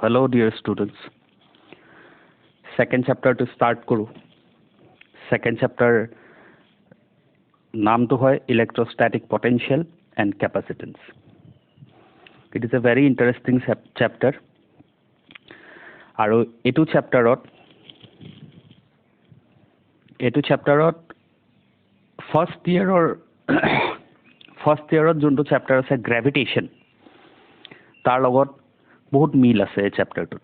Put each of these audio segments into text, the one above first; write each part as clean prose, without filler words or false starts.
hello dear students. Second chapter to start kuru. Second chapter naam to hoy electrostatic potential and capacitance. It is a very interesting chapter. Aru etu chapterot first year or first year jonto chapter ase gravitation tar logot বহুত মিল আছে এই চেপ্টাৰটোত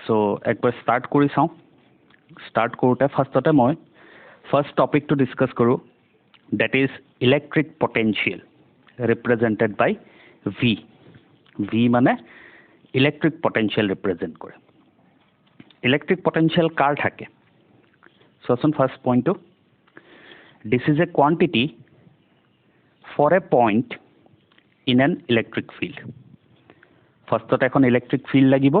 so একবাৰ start কৰি চাওঁ start কৰোঁতে ফাৰ্ষ্টতে মই first টপিকটো ডিছকাছ কৰোঁ that is electric potential represented by V মানে ইলেক্ট্ৰিক পটেঞ্চিয়েল ৰিপ্ৰেজেণ্ট কৰে ইলেক্ট্ৰিক পটেঞ্চিয়েল কাৰ থাকে চোৱাচোন ফাৰ্ষ্ট পইণ্টটো this is a quantity for a point in an electric field ফাৰ্ষ্টত এখন ইলেক্ট্ৰিক ফিল্ড লাগিব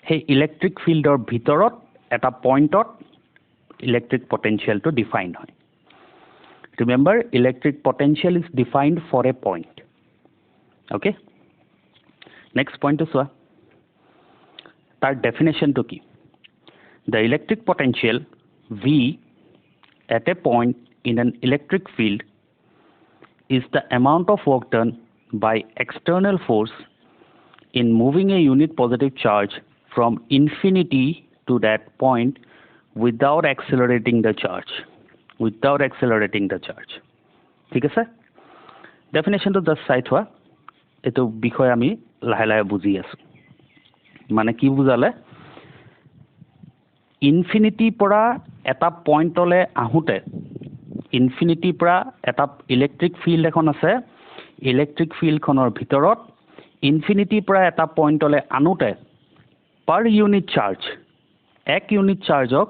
সেই ইলেক্ট্ৰিক ফিল্ডৰ ভিতৰত এটা পইণ্টত ইলেক্ট্ৰিক পটেঞ্চিয়েলটো ডিফাইন হয় remember electric potential is defined for a point okay next পইণ্টটো চোৱা তাৰ ডেফিনেশ্যনটো কি the electric potential V at a point in an electric field is the amount of work done by external force in moving a unit positive charge from infinity to that point without accelerating the charge. ঠিক আছে ডেফিনেশ্যনটো just চাই থোৱা এইটো বিষয়ে আমি লাহে লাহে বুজি আছোঁ মানে কি বুজালে ইনফিনিটিৰ পৰা এটা পইণ্টলৈ আহোঁতে ইনফিনিটিৰ পৰা এটা ইলেক্ট্ৰিক ফিল্ড এখন আছে ইলেক্ট্ৰিক ফিল্ডখনৰ ভিতৰত ইনফিনিটিৰ পৰা এটা পইণ্টলৈ আনোতে পাৰ ইউনিট চাৰ্জ এক ইউনিট চাৰ্জক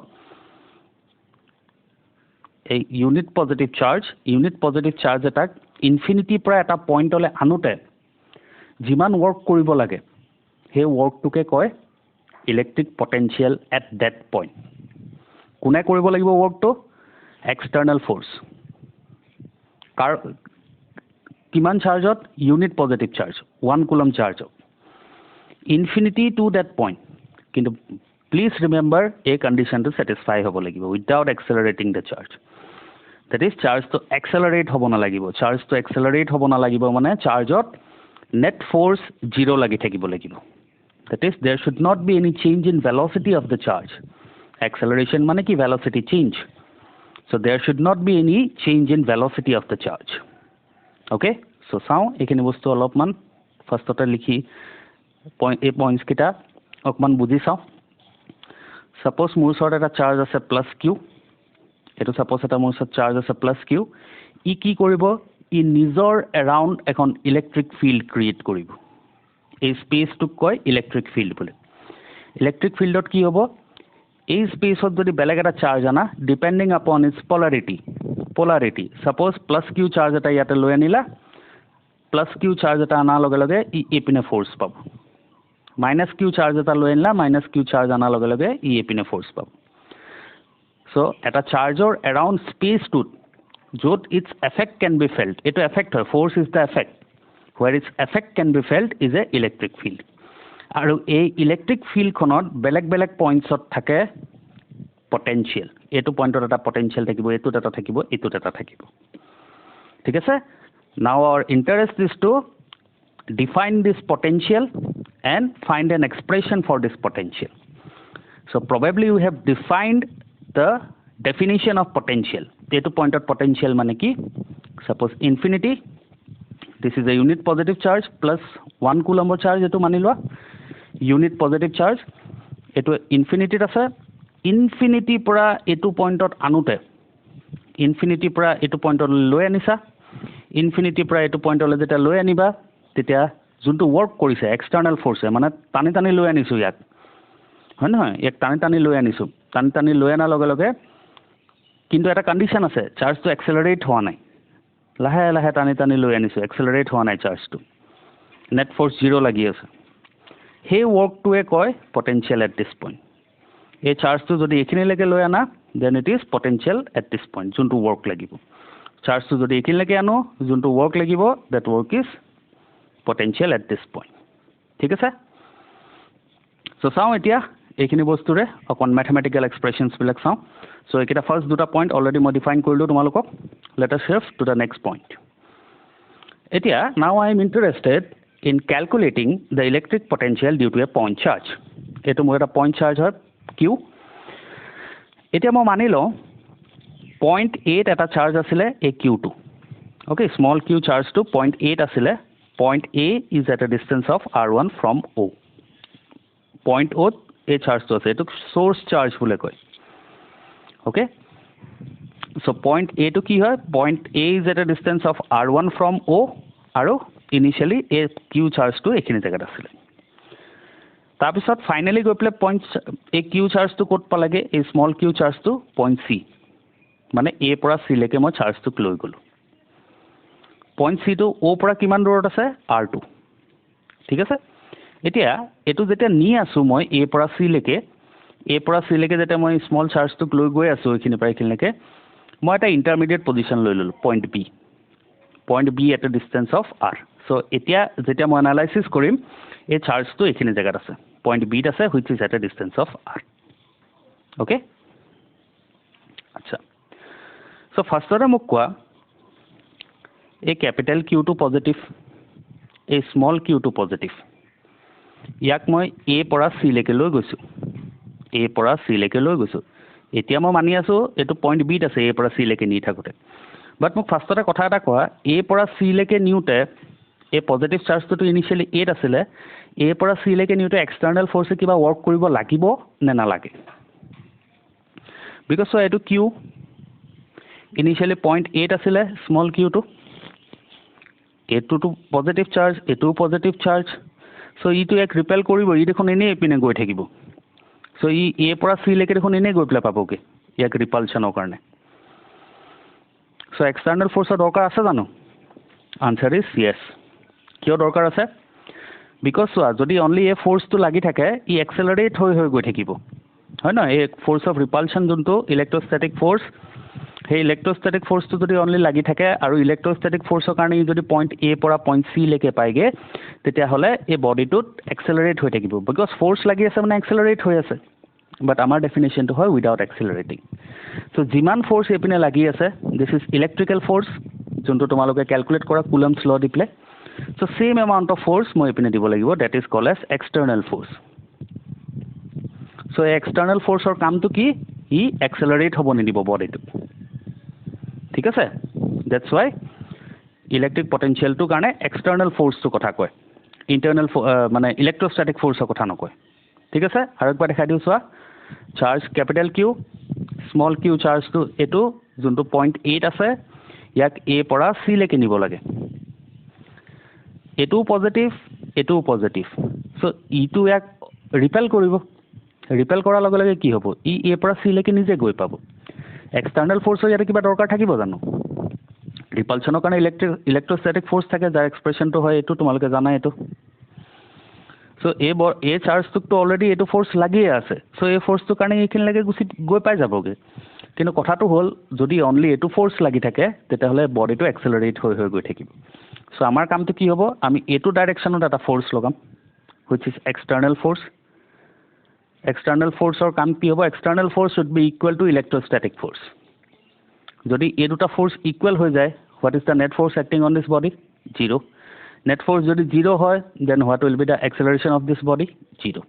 এই ইউনিট পজিটিভ চাৰ্জ এটাক ইনফিনিটিৰ পৰা এটা পইণ্টলৈ আনোতে যিমান ৱৰ্ক কৰিব লাগে সেই ৱৰ্কটোকে কয় electric potential at that point কোনে কৰিব লাগিব ৱৰ্কটো external force কাৰ কিমান চাৰ্জত ইউনিট পজিটিভ চাৰ্জ 1 কুলম চাৰ্জত ইনফিনিটি টু ডেট পইণ্ট কিন্তু প্লিজ ৰিমেম্বাৰ এই কণ্ডিশ্যনটো ছেটিছফাই হ'ব লাগিব without accelerating the charge that is চাৰ্জটো এক্সেলাৰেট হ'ব নালাগিব মানে চাৰ্জত নেট ফ'ৰ্চ 0 লাগি থাকিব লাগিব that is there should not be any change in velocity of the charge acceleration মানে কি velocity change So there should not be any change in velocity of the charge. Okay? So চাওঁ এইখিনি বস্তু অলপমান ফাৰ্ষ্টতে লিখি এই পইণ্টছ কেইটা অকণমান বুজি চাওঁ ছাপ'জ মোৰ ওচৰত এটা চাৰ্জ আছে প্লাছ কিউ এইটো ছাপ'জ এটা মোৰ ওচৰত চাৰ্জ আছে প্লাছ কিউ ই কি কৰিব ই নিজৰ এৰাউণ্ড এখন ইলেক্ট্ৰিক ফিল্ড ক্ৰিয়েট কৰিব এই স্পেচটোক কয় ইলেক্ট্ৰিক ফিল্ড বুলি ইলেক্ট্ৰিক ফিল্ডত কি হ'ব এই স্পেচত যদি বেলেগ এটা চাৰ্জ আনা depending upon its polarity suppose plus q charge এটা ইয়াতে লৈ আনিলা প্লাছ কিউ চাৰ্জ এটা অনাৰ লগে লগে ই এইপিনে ফ'ৰ্চ পাব মাইনাছ কিউ চাৰ্জ এটা লৈ আনিলা মাইনাছ কিউ চাৰ্জ অনাৰ লগে লগে ই এইপিনে ফ'ৰ্চ পাব চ' এটা চাৰ্জৰ এৰাউণ্ড স্পেচটোত য'ত its effect can be felt এইটো এফেক্ট হয় force is the effect where its effect can be felt is a electric field আৰু এই ইলেক্ট্ৰিক ফিল্ডখনত বেলেগ বেলেগ পইণ্টছত থাকে পটেঞ্চিয়েল এইটো পইণ্টত এটা পটেঞ্চিয়েল থাকিব এইটোত এটা থাকিব ঠিক আছে now our interest is to define this potential and find an expression for this potential so' probably you have defined the definition of potential এইটো পইণ্টত পটেঞ্চিয়েল মানে কি suppose infinity this is a unit positive charge plus 1 কুলমৰ charge এইটো মানি লোৱা unit positive charge এইটো ইনফিনিটিত আছে ইনফিনিটিৰ পৰা এইটো পইণ্টত আনোতে ইনফিনিটিৰ পৰা এইটো পইণ্টলৈ লৈ আনিছা ইনফিনিটিৰ পৰা এইটো পইণ্টলৈ যেতিয়া লৈ আনিবা তেতিয়া যোনটো ৱৰ্ক কৰিছে এক্সটাৰ্নেল ফ'ৰ্চে মানে টানি লৈ আনিছোঁ ইয়াক হয় নহয় ইয়াক টানি লৈ আনিছোঁ টানি লৈ অনাৰ লগে লগে কিন্তু এটা কণ্ডিশ্যন আছে চাৰ্জটো এক্সেলাৰেট হোৱা নাই লাহে লাহে টানি লৈ আনিছোঁ এক্সেলাৰেট হোৱা নাই চাৰ্জটো নেট ফ'ৰ্চ 0 লাগি আছে সেই ৱৰ্কটোৱে কয় পটেঞ্চিয়েল এট দিছ পইণ্ট এই চাৰ্জটো যদি এইখিনিলৈকে লৈ আনা then it is potential at this point যোনটো ৱৰ্ক লাগিব চাৰ্জটো যদি এইখিনিলৈকে আনো যোনটো ৱৰ্ক লাগিব that work is potential at this point. ঠিক আছে সো চাওঁ এতিয়া এইখিনি বস্তুৰে অকণ ম্যাথমেটিক্যাল এক্সপ্ৰেছনছ বিলাক চাওঁ সো এইকেইটা ফাৰ্ষ্ট দুটা পইণ্ট অলৰেডি মই ডিফাইন কৰিলোঁ তোমালোকক let us shift to the next point এতিয়া now I am interested in calculating the electric potential due to a point charge এইটো মোৰ এটা পইণ্ট চাৰ্জ হয় কিউ এতিয়া মই মানি লওঁ 0.8 এটা চাৰ্জ আছিলে এই কিউটো okay small q charge to 0.8 asile point A is at a distance of r1 from O point O a charge to ase etu source charge bole koy okay so point A to ki hoy point A is at a distance of r1 from O aro initially a q charge to ekhini jagat asile tar pisot finally goi pele point a q charge to kot palage a small q charge to point C mane A pora C leke moi charge to loi golo point C to O' পৰা কিমান দূৰত আছে R2 ঠিক আছে এতিয়া এইটো যেতিয়া নি আছোঁ মই এ পৰা চি লৈকে যেতিয়া মই স্মল চাৰ্জটোক লৈ গৈ আছোঁ এইখিনি পৰা এইখিনিলৈকে মই এটা ইণ্টাৰমিডিয়েট পজিশ্যন লৈ ল'লোঁ point B at a distance of r so' এতিয়া যেতিয়া মই এনালাইচিছ কৰিম এই চাৰ্জটো এইখিনি জেগাত আছে পইণ্ট বিত আছে which is at a distance of R okay আচ্ছা চ' ফাৰ্ষ্টতে মোক কোৱা A capital Q2 positive, A small Q2 positive. ইয়াক মই A পৰা C লৈকে লৈ গৈছোঁ এতিয়া মই মানি আছোঁ এইটো পইণ্ট বিত আছে A পৰা C লৈকে নি থাকোঁতে বাট মোক ফাৰ্ষ্টতে কথা এটা কোৱা A পৰা C লৈকে নিওঁতে এই পজিটিভ চাৰ্জটোতো ইনিচিয়েলি 8 আছিলে A পৰা C লৈকে নিওঁতে এক্সটাৰ্নেল ফ'ৰ্চে কিবা ৱৰ্ক কৰিব লাগিব নে নালাগে বিকজ এইটো কিউ ইনিচিয়েলি 0.8 আছিলে স্মল কিউটো এইটোতো পজিটিভ চাৰ্জ এইটোও পজিটিভ চাৰ্জ চ' ইটো এক ৰিপেল কৰিব ই দেখোন এনেই এইপিনে গৈ থাকিব চ' ই এ পৰা চি লৈকে দেখোন এনেই গৈ পেলাই পাবগৈ ইয়াক ৰিপালশ্যনৰ কাৰণে চ' এক্সটাৰ্নেল ফ'ৰ্চৰ দৰকাৰ আছে জানো আনচাৰ ইজ য়েছ কিয় দৰকাৰ আছে বিকজ চোৱা যদি অনলি এই ফ'ৰ্চটো লাগি থাকে ই এক্সেলাৰেট হৈ গৈ থাকিব হয় ন এই ফ'ৰ্চ অফ ৰিপালশ্যন যোনটো ইলেক্ট্ৰষ্টেটিক ফ'ৰ্চ সেই ইলেক্ট্ৰষ্টেটিক ফ'ৰ্চটো যদি অনলি লাগি থাকে আৰু ইলেক্ট্ৰষ্টেটিক ফ'ৰ্চৰ কাৰণে ই যদি পইণ্ট এ পৰা পইণ্ট চি লৈকে পায়গৈ তেতিয়াহ'লে এই বডিটোত এক্সেলাৰেট হৈ থাকিব বিকজ ফ'ৰ্চ লাগি আছে মানে এক্সেলাৰেট হৈ আছে বাট আমাৰ ডেফিনেশ্যনটো হয় উইদাউট এক্সেলাৰেটিং চ' যিমান ফ'ৰ্চ এইপিনে লাগি আছে দিছ ইজ ইলেক্ট্ৰিকেল ফ'ৰ্চ যোনটো তোমালোকে কেলকুলেট কৰা কুলম্বছ ল দি পেলাই so' same amount of force মই এইপিনে দিব লাগিব that is call as external force so' এই এক্সটাৰ্নেল ফ'ৰ্চৰ কামটো কি ই এক্সেলাৰেট হ'ব নিদিব বডিটোক ঠিক আছে ডেটছ ৱাই ইলেক্ট্ৰিক পটেনচিয়েলটোৰ কাৰণে এক্সটাৰ্নেল ফ'ৰ্চটোৰ কথা কয় ইণ্টাৰনেল মানে ইলেক্ট্ৰষ্টেটিক ফ'ৰ্চৰ কথা নকয় ঠিক আছে আৰু একবাৰ দেখাই দিওঁ চোৱা charge capital Q small Q চাৰ্জটো এইটো যোনটো 0.8 আছে ইয়াক এ পৰা চি লৈকে নিব লাগে এইটোও পজিটিভ চ' ইটো ইয়াক ৰিপেল কৰিব ৰিপেল কৰাৰ লগে লগে কি হ'ব ই এ পৰা চি লৈকে নিজে গৈ পাব এক্সটাৰ্নেল ফ'ৰ্চৰ ইয়াতে কিবা দৰকাৰ থাকিব জানো ৰিপালশ্যনৰ কাৰণে ইলেক্ট্ৰষ্টেটিক ফ'ৰ্চ থাকে যাৰ এক্সপ্ৰেশ্যনটো হয় এইটো তোমালোকে জানাই এইটো চ' এই চাৰ্জটোকতো অলৰেডি এইটো ফ'ৰ্চ লাগিয়ে আছে চ' এই ফ'ৰ্চটোৰ কাৰণে এইখিনিলৈকে গৈ পাই যাবগৈ কিন্তু কথাটো হ'ল যদি অনলি এইটো ফ'ৰ্চ লাগি থাকে তেতিয়াহ'লে বডিটো এক্সেলাৰেট হৈ গৈ থাকিব চ' আমাৰ কামটো কি হ'ব আমি এইটো ডাইৰেকশ্যনত এটা ফ'ৰ্চ লগাম which is external force external ফ'ৰ্চৰ কাম কি হ'ব external force should be equal to electrostatic force যদি এই দুটা ফ'ৰ্চ ইকুৱেল হৈ যায় what is the net force acting on this body 0 net force যদি 0 হয় then what will be the acceleration of this body 0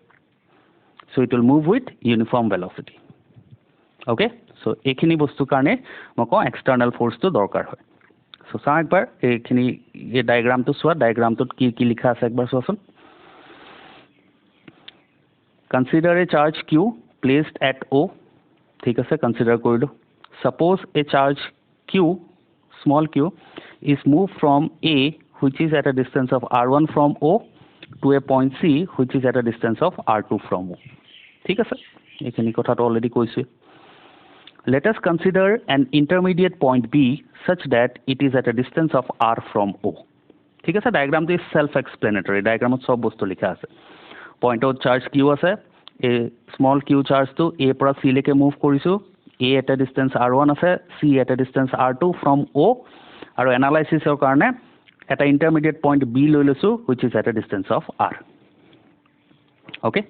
so' it will move with uniform velocity okay so' এইখিনি বস্তুৰ কাৰণে মই কওঁ external ফ'ৰ্চটো দৰকাৰ হয় চ' চাওঁ একবাৰ এইখিনি এই ডায়েগ্ৰামটো চোৱা ডায়েগ্ৰামটোত কি লিখা আছে একবাৰ চোৱাচোন Consider a charge Q placed at O. ঠিক আছে consider কৰিলোঁ suppose a charge Q small q is moved from A which is at a distance of r1 from O to a point C which is at a distance of r2 from O. ঠিক আছে এইখিনি কথাটো already কৈছোঁ let us consider an intermediate point B such that it is at a distance of r from O. ঠিক আছে ডায়েগ্ৰামটো is self এক্সপ্লেনেটৰী ডায়েগ্ৰামত চব বস্তু লিখা আছে পইণ্টত চাৰ্জ কিউ আছে এই স্মল কিউ চাৰ্জটো এ পৰা চি লৈকে মুভ কৰিছোঁ এ এট এ ডিষ্টেঞ্চ r1 আছে C at a distance r2 from O আৰু এনালাইচিছৰ কাৰণে এটা ইণ্টাৰমিডিয়েট পইণ্ট বি লৈ লৈছোঁ which is at a distance of r okay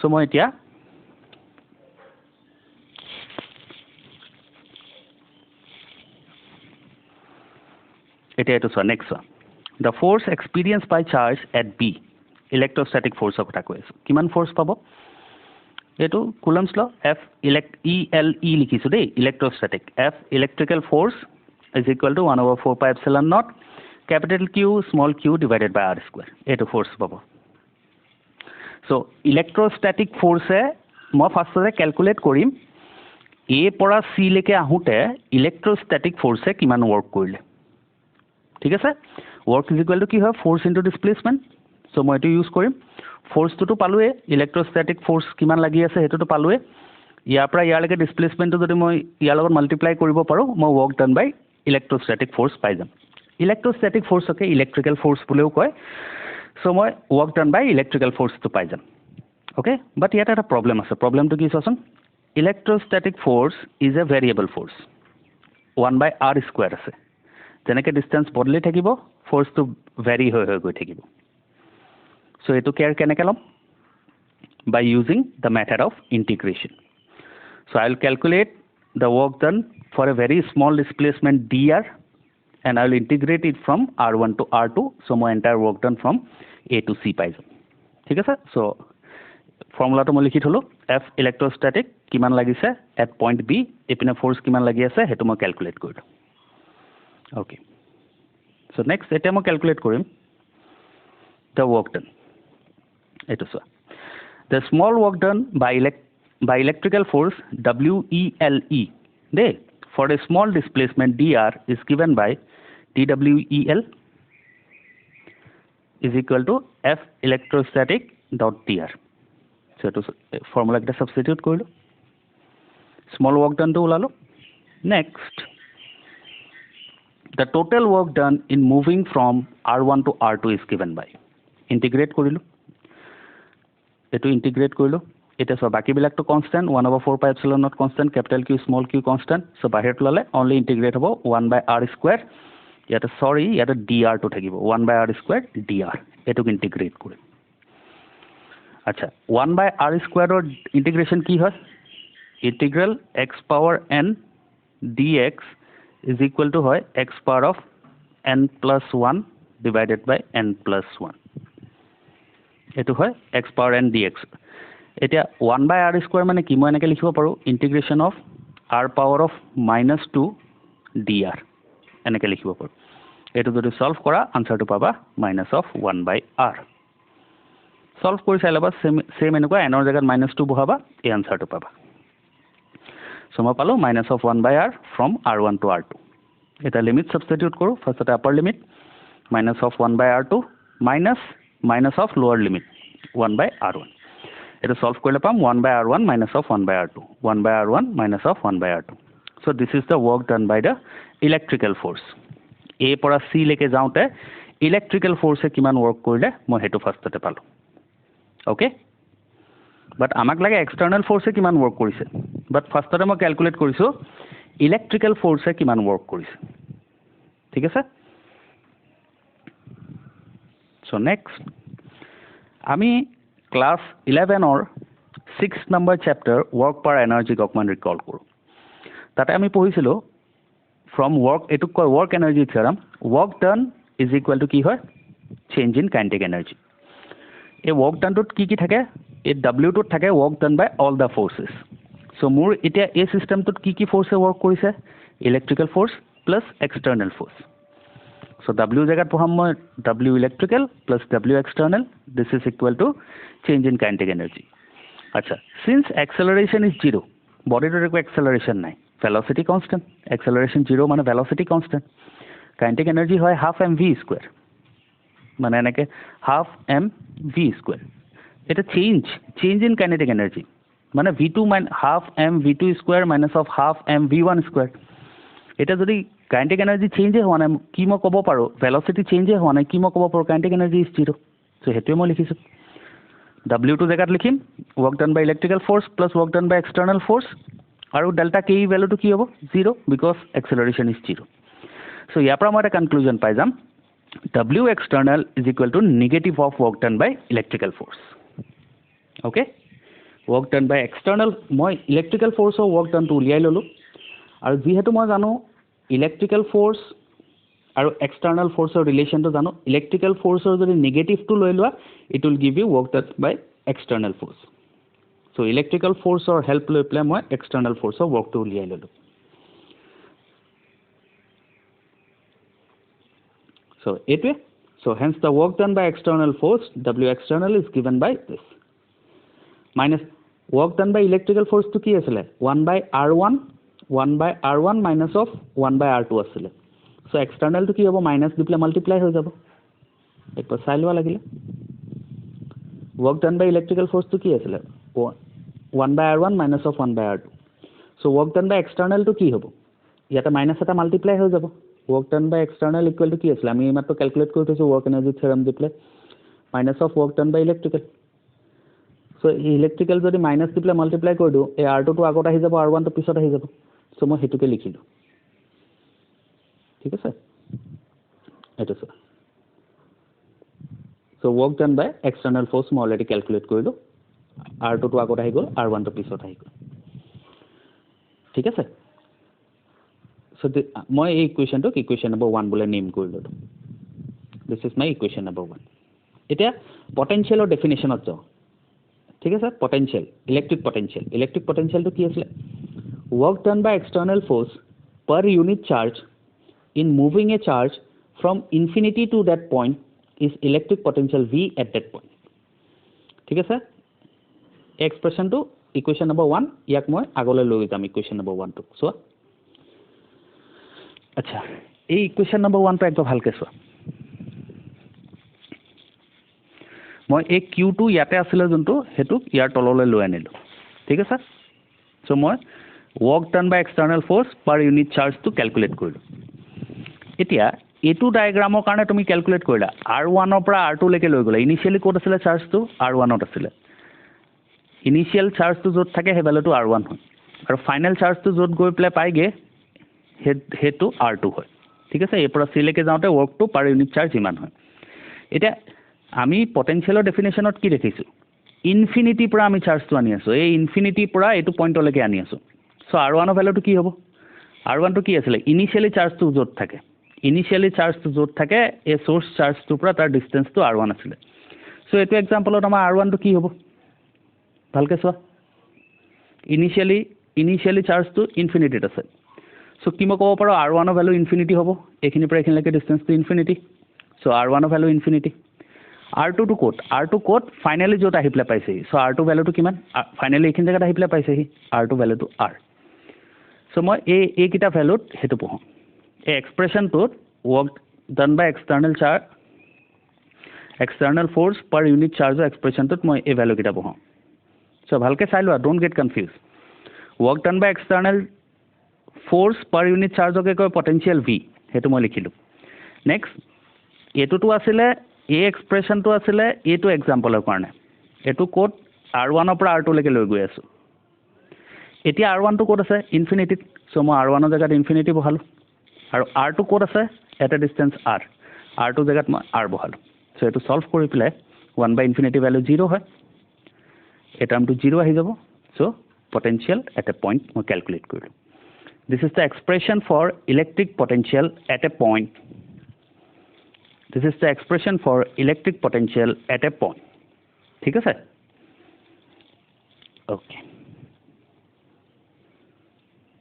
so' মই এতিয়া এইটো চোৱা নেক্সট চোৱা the force experience by charge at B electrostatic ফ'ৰ্চৰ কথা কৈ আছোঁ কিমান ফ'ৰ্চ পাব এইটো কুলম্বছ ল এফ ELE লিখিছোঁ দেই electrostatic F electrical force is equal to 1/4πε0 capital Q small q divided by r square এইটো ফ'ৰ্চ পাব চ' ইলেক্ট্ৰষ্টেটিক ফ'ৰ্চে মই ফাৰ্ষ্টতে কেলকুলেট কৰিম এ পৰা চি লৈকে আহোঁতে ইলেক্ট্ৰষ্টেটিক ফ'ৰ্চে কিমান ৱৰ্ক কৰিলে ঠিক আছে ৱৰ্ক ইজ ইকুৱেল টু কি হয় ফ'ৰ্চ ইনটু ডিছপ্লেচমেণ্ট চ' মই এইটো ইউজ কৰিম ফ'ৰ্চটোতো পালোৱে ইলেক্ট্ৰষ্টেটিক ফ'ৰ্চ কিমান লাগি আছে সেইটোতো পালোৱে ইয়াৰ পৰা ইয়ালৈকে ডিছপ্লেচমেণ্টটো যদি মই ইয়াৰ লগত মাল্টিপ্লাই কৰিব পাৰোঁ মই work done by electrostatic force পাই যাম ইলেক্ট্ৰষ্টেটিক ফ'ৰ্চকে ইলেক্ট্ৰিকেল ফ'ৰ্চ বুলিও কয় চ' মই ৱৰ্ক ডান বাই ইলেক্ট্ৰিকেল ফ'ৰ্চটো পাই যাম অ'কে বাট ইয়াত এটা প্ৰব্লেম আছে প্ৰব্লেমটো কি চোৱাচোন electrostatic force is a variable force 1/r² আছে যেনেকৈ ডিষ্টেঞ্চ বদলি থাকিব ফ'ৰ্চটো ভেৰি হৈ গৈ থাকিব চ' এইটো কেয়াৰ কেনেকৈ ল'ম by using the method of integration so' I will calculate the work done for a very small displacement dr and I will integrate it from R1 to R2 so মই entire work done from A to C পাই যাম ঠিক আছে চ' ফৰ্মুলাটো মই লিখি থ'লোঁ F electrostatic কিমান লাগিছে এট পইণ্ট বি এইপিনে ফ'ৰ্চ কিমান লাগি আছে সেইটো মই কেলকুলেট কৰিলোঁ অ'কে চ' নেক্সট এতিয়া মই কেলকুলেট কৰিম দ্য ৱৰ্ক ডান এইটো চোৱা the small work done by electrical force WELE দেই for a small displacement dr is given by dWEL is equal to F electrostatic dot dr. So to formula kita substitute korilu. Small work done to ulalo. Next, the total work done in moving from R1 to R2 is given by. Integrate korilu. Etu integrate korilu. এটা সব বাকিবিলাকটো constant 1/4πε0 constant capital Q small q constant so বাহিৰত ললে only ইন্টিগ্ৰেট হ'ব 1/r² ইয়াতে সৰি ইয়াতে dr টো থাকিব 1/r² dr এটুক ইন্টিগ্ৰেট কৰিম আচ্ছা 1/r² ৰ ইন্টিগ্ৰেশন কি হয় integral x power n dx is equal to হয় x power of n+1 divided by n+1 এটো হয় x পাৱাৰ n dx এতিয়া 1/r² মানে কি মই এনেকৈ লিখিব পাৰোঁ integration of r power of -2 dr এনেকৈ লিখিব পাৰোঁ এইটো যদি সলভ কৰা আনসাৰটো পাবা -1/r সলভ কৰি চাই ল'বা সেম এনেকুৱা এনৰ জেগাত -2 বহাবা এই আনসাৰটো পাবা চ' মই পালোঁ -1/r from r1 to r2 এটা লিমিট সাবষ্টিটিউট কৰোঁ ফাৰ্ষ্টতে upper limit -1/r2 minus of লোৱাৰ লিমিট 1/r1 এটা সলভ কৰিলে পাম 1/r1 -1/r2 1/r1 -1/r2 so this is the work done by the electrical force a পৰা c লৈকে যাওঁতে ইলেক্ট্ৰিকেল ফ'ৰ্চে কিমান ৱৰ্ক কৰিলে মই হেতু ফাৰ্ষ্টতে পালোঁ ওকে বাট আমাক লাগে এক্সটাৰ্নেল ফ'ৰ্চে কিমান ৱৰ্ক কৰিছে বাট ফাৰ্ষ্টতে মই কেলকুলেট কৰিছোঁ ইলেক্ট্ৰিকেল ফ'ৰ্চে কিমান ৱৰ্ক কৰিছে ঠিক আছে so next আমি class 11 or 6 number chapter work per energy অকমান ৰিকল কৰোঁ তাতে আমি পঢ়িছিলোঁ from work এটুক কয় work energy theorem work done is equal to কি হয় change in kinetic energy এই work done টোত কি থাকে এই w টোত থাকে work done by all the forces so মোৰ এতিয়া এই সিস্টেমটোত কি ফ'ৰ্চে ৱৰ্ক কৰিছে electrical force plus external force so w জায়গাত পঢ়াম মই w electrical plus w external this is equal to change in kinetic energy acha since acceleration is 0 body to require acceleration নাই velocity constant acceleration 0 মানে velocity constant kinetic energy হয় half mv² মানে এনেকে half mv² এটা change in kinetic energy মানে v2 half mv2² minus of half mv1² এটা যদি kinetic energy change হোৱা নাই কি মই ক'ব পাৰোঁ velocity change হোৱা নাই কি মই ক'ব পাৰোঁ kinetic energy is 0 so হেতুৱে মই লিখিছোঁ w টো জেগাত লিখিম work done by electrical force plus work done by external force আৰু delta k ভ্যালুটো কি হ'ব 0 because acceleration is 0 so ইয়াৰ পৰা মই এটা কনক্লুজন পাই যাম w external is equal to negative of work done by electrical force okay work done by external মই electrical force of work done to উলিয়াই ললো আৰু যেহেতু মই জানো electrical force আৰু external force ৰ relation to জানো electrical force ৰ যদি negative to লৈ লোৱা it will give you work done by external force so electrical force or help লৈ পেলাই মই external force of work to উলিয়াই ললো so এইটোৱে so hence the work done by external force W external is given by this minus work done by electrical force to কি আছিলে 1 by R1 minus of 1 by R2 আছিলে so external to কি হ'ব minus দি পেলাই multiply হৈ যাব একবার চাই লোৱা লাগিলে work done by electrical force to কি আছিলে 1 by R1 minus of 1 by R2 so work done by external to কি হ'ব ইয়াতে minus এটা multiply হৈ যাব work done by external equal to কি আছিলে আমি এইমাত্ৰ ক্যালকুলেট কৰি থৈছো work energy theorem দি পেলাই minus of work done by electrical so electrical যদি minus দি পেলাই multiply কৰি দিও এই R2 to আগত আহি যাব R1 to পিছত আহি যাব so মই হেতুকে লিখিলো ঠিক আছে এটা সব so work done by external force মই already calculate কৰিলো R2 to আগত আহি গল R1 to পিছত আহি গল ঠিক আছে so মই এই ইকুৱেশ্যন টো ইকুৱেশ্যন নম্বৰ 1 বলে নেম কৰিলো this is my equation number 1 এতিয়া পটেনশিয়ালৰ ডেফিনিশনত যাও ঠিক আছে পটেনশিয়াল ইলেক্ট্ৰিক পটেনশিয়াল to কি আছিল work done by external force per unit charge in moving a charge from infinity to that point is electric potential V at that point ঠিক আছে expression টো equation number 1 ইয়াক মই আগলৈ লৈ যাম ইকুৱেশ্যন নম্বৰ 1 টো সো আচ্ছা এই ইকুৱেশ্যন নম্বৰ 1 টো একদম ভালকে চোৱা মই এই Q2 ইয়াতে আছিল যোনটো হেতু ইয়াৰ তললৈ লৈ আনিলো ঠিক আছে সো মই work done by external force per unit charge to calculate কৰিলো এতিয়া এটো ডায়াগ্ৰামৰ কাৰণে তুমি ক্যালকুলেট কৰিলা R1 ৰ পৰা R2 লৈকে লৈ গলা ইনিশিয়ালি কোড আছিল চাৰ্জ টো R1 ত আছিল ইনিশিয়াল চাৰ্জ টো যত থাকে হে ভ্যালুটো R1 হয় আৰু ফাইনাল চাৰ্জ টো যত গৈ প্লে পাইগে হেতু R2 হয় ঠিক আছে এই পৰা C লৈকে যাওঁতে work to per unit charge ইমান হয় এতিয়া আমি পটেনশিয়ালৰ ডেফিনিশনত কি দেখিছো ইনফিনিটি পৰা আমি চাৰ্জ টো আনি আছো এই ইনফিনিটি পৰা এটো পইণ্টলৈকে আনি আছো সো R1 ৰ ভ্যালুটো কি হ'ব R1 টো কি আছিল ইনিশিয়ালি চাৰ্জ টো যত থাকে ইনিশিয়ালি চাৰ্জ টো যত থাকে এই সোৰ্স চাৰ্জ টো পৰা তাৰ ডিসটেন্স টো R1 আছিল সো এটো এক্সাম্পলত আমাৰ R1 টো কি হ'ব ভালকে চোৱা ইনিশিয়ালি চাৰ্জ টো ইনফিনিটিত আছে সো কি মই ক'ব পাৰো R1 ৰ ভ্যালু ইনফিনিটি হ'ব এখিনি পৰা এখিনলৈকে ডিসটেন্স টো ইনফিনিটি সো R1 ৰ value infinity R2 to code finally jot ahi pla paise so R2 value to kiman finally ekhin jaga ahi pla paise R2 value to R so moi a kita value hetu poho a expression to work done by external force per unit charge expression to moi a value kita poho so bhalke sai lo don't get confused work done by external force per unit charge ke koi potential V hetu moi likhilu next etu to asile এই এক্সপ্ৰেছনটো আছিল এটো এক্সাম্পলৰ কাৰণে এটো code R1 ৰ পৰা R2 লৈকে লৈ গৈ আছো এতিয়া R1 টো কোড আছে ইনফিনিটি সো মই R1 ৰ জাগাত ইনফিনিটি বহালো আৰু R2 কোড আছে এটা ডিসটেন্স R R2 জাগাত মই R বহালো সো এটো সলভ কৰি প্লে 1 by infinity value 0 হয় এই টার্মটো 0 আহি যাব so potential at a point মই ক্যালকুলেট কৰিলো this is the expression for electric potential at a point This is the expression for electric potential at a point. ठीक है sir? Okay.